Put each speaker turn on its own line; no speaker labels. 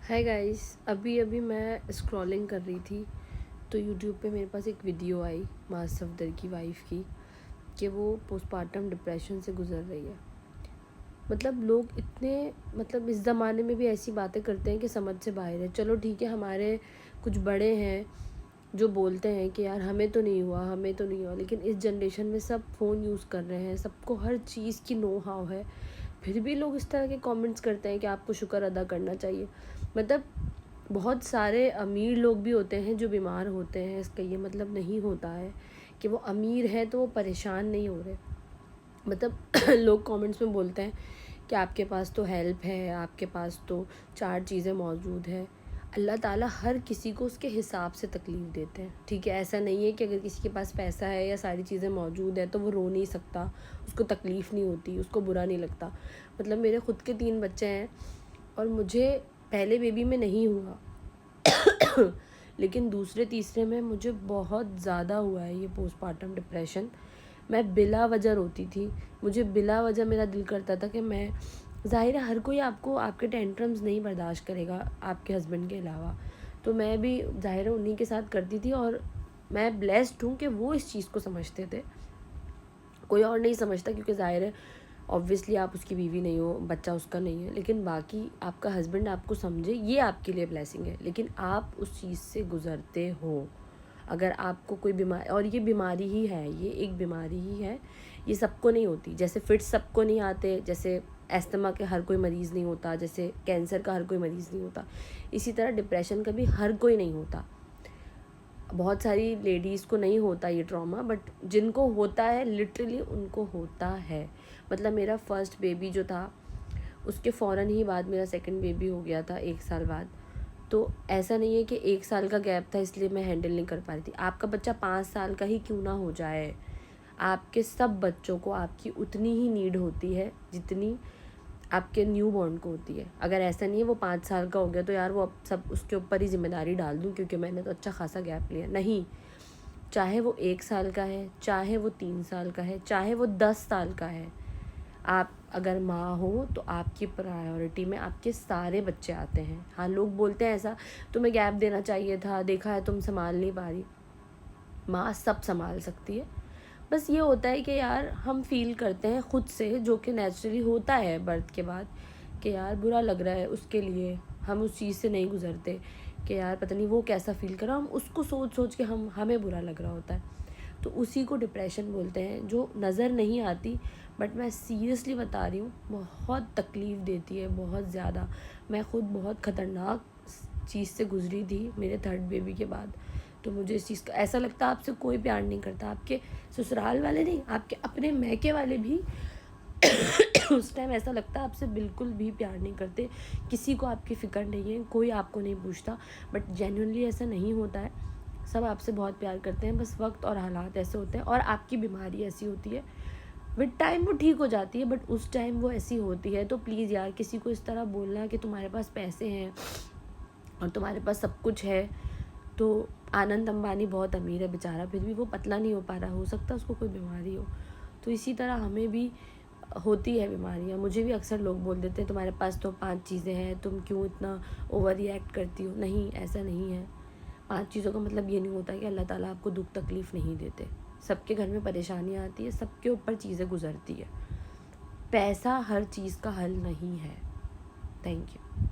Hi guys, अभी मैं scrolling कर रही थी तो यूट्यूब पे मेरे पास एक वीडियो आई माज सफदर की वाइफ की कि वो पोस्टमार्टम डिप्रेशन से गुज़र रही है। मतलब लोग इतने इस ज़माने में भी ऐसी बातें करते हैं कि समझ से बाहर है। चलो ठीक है, हमारे कुछ बड़े हैं जो बोलते हैं कि यार हमें तो नहीं हुआ, हमें तो नहीं हुआ, लेकिन इस जनरेशन में सब फ़ोन यूज़ कर रहे हैं, सबको हर चीज़ की नो हाउ है, फिर भी लोग इस तरह के कमेंट्स करते हैं कि आपको शुक्र अदा करना चाहिए। मतलब बहुत सारे अमीर लोग भी होते हैं जो बीमार होते हैं, इसका ये मतलब नहीं होता है कि वो अमीर है तो वो परेशान नहीं हो रहे। लोग कमेंट्स में बोलते हैं कि आपके पास तो हेल्प है, आपके पास तो 4 चीज़ें मौजूद है। अल्लाह ताला हर किसी को उसके हिसाब से तकलीफ़ देते हैं, ठीक है। ऐसा नहीं है कि अगर किसी के पास पैसा है या सारी चीज़ें मौजूद है तो वो रो नहीं सकता, उसको तकलीफ़ नहीं होती, उसको बुरा नहीं लगता। मेरे ख़ुद के 3 बच्चे हैं और मुझे पहले बेबी में नहीं हुआ लेकिन दूसरे तीसरे में मुझे बहुत ज़्यादा हुआ है ये पोस्टमार्टम डिप्रेशन। मैं बिला वजह रोती थी, मुझे बिला वजह मेरा दिल करता था कि मैं, ज़ाहिर है हर कोई आपको आपके टेंट्रम्स नहीं बर्दाश्त करेगा आपके हस्बैंड के अलावा, तो मैं भी ज़ाहिर है उन्हीं के साथ करती थी। और मैं ब्लेस्ड हूँ कि वो इस चीज़ को समझते थे, कोई और नहीं समझता, क्योंकि ज़ाहिर है ऑब्वियसली आप उसकी बीवी नहीं हो, बच्चा उसका नहीं है, लेकिन बाकी आपका हस्बैंड आपको समझे, ये आपके लिए ब्लेसिंग है। लेकिन आप उस चीज़ से गुज़रते हो, अगर आपको कोई बीमारी, और ये बीमारी ही है, ये एक बीमारी ही है, ये सबको नहीं होती। जैसे फिट्स सबको नहीं आते, जैसे एस्थमा के हर कोई मरीज़ नहीं होता, जैसे कैंसर का हर कोई मरीज़ नहीं होता, इसी तरह डिप्रेशन का भी हर कोई नहीं होता। बहुत सारी लेडीज़ को नहीं होता ये ट्रॉमा, बट जिनको होता है लिटरली उनको होता है। मेरा फर्स्ट बेबी जो था उसके फ़ौरन ही बाद मेरा सेकंड बेबी हो गया था 1 साल बाद। तो ऐसा नहीं है कि 1 साल का गैप था इसलिए मैं हैंडल नहीं कर पा रही थी। आपका बच्चा 5 साल का ही क्यों ना हो जाए, आपके सब बच्चों को आपकी उतनी ही नीड होती है जितनी आपके न्यू बॉर्न को होती है। अगर ऐसा नहीं है वो 5 साल का हो गया तो यार वो अब सब उसके ऊपर ही ज़िम्मेदारी डाल दूँ क्योंकि मैंने तो अच्छा खासा गैप लिया, नहीं। चाहे वो 1 साल का है, चाहे वो 3 साल का है, चाहे वो 10 साल का है, आप अगर माँ हो तो आपकी प्रायोरिटी में आपके सारे बच्चे आते हैं। हाँ, लोग बोलते हैं ऐसा तुम्हें गैप देना चाहिए था, देखा है तुम संभाल नहीं पा रही। माँ सब संभाल सकती है, बस ये होता है कि यार हम फील करते हैं खुद से, जो कि नेचुरली होता है बर्थ के बाद, कि यार बुरा लग रहा है उसके लिए, हम उस चीज़ से नहीं गुजरते कि यार पता नहीं वो कैसा फील कर रहा, हम उसको सोच सोच के हमें बुरा लग रहा होता है। तो उसी को डिप्रेशन बोलते हैं, जो नज़र नहीं आती, बट मैं सीरियसली बता रही हूँ बहुत तकलीफ़ देती है, बहुत ज़्यादा। मैं ख़ुद बहुत ख़तरनाक चीज़ से गुज़री थी मेरे 3rd बेबी के बाद। तो मुझे इस चीज़ का ऐसा लगता है आपसे कोई प्यार नहीं करता, आपके ससुराल वाले नहीं, आपके अपने मैके वाले भी उस टाइम ऐसा लगता है आपसे बिल्कुल भी प्यार नहीं करते, किसी को आपकी फ़िक्र नहीं है, कोई आपको नहीं पूछता। बट जेन्युइनली ऐसा नहीं होता है, सब आपसे बहुत प्यार करते हैं, बस वक्त और हालात ऐसे होते हैं और आपकी बीमारी ऐसी होती है। विद टाइम वो ठीक हो जाती है, बट उस टाइम वो ऐसी होती है। तो प्लीज़ यार, किसी को इस तरह बोलना कि तुम्हारे पास पैसे हैं और तुम्हारे पास सब कुछ है, तो आनंद अंबानी बहुत अमीर है बेचारा, फिर भी वो पतला नहीं हो पा रहा, हो सकता है उसको कोई बीमारी हो। तो इसी तरह हमें भी होती है बीमारियाँ। मुझे भी अक्सर लोग बोल देते हैं तुम्हारे पास तो 5 चीज़ें हैं, तुम क्यों इतना ओवर रिएक्ट करती हो। नहीं, ऐसा नहीं है। 5 चीज़ों का मतलब ये नहीं होता कि अल्लाह ताला आपको दुख तकलीफ़ नहीं देते। सबके घर में परेशानियाँ आती है, सबके ऊपर चीज़ें गुजरती है। पैसा हर चीज़ का हल नहीं है। Thank you.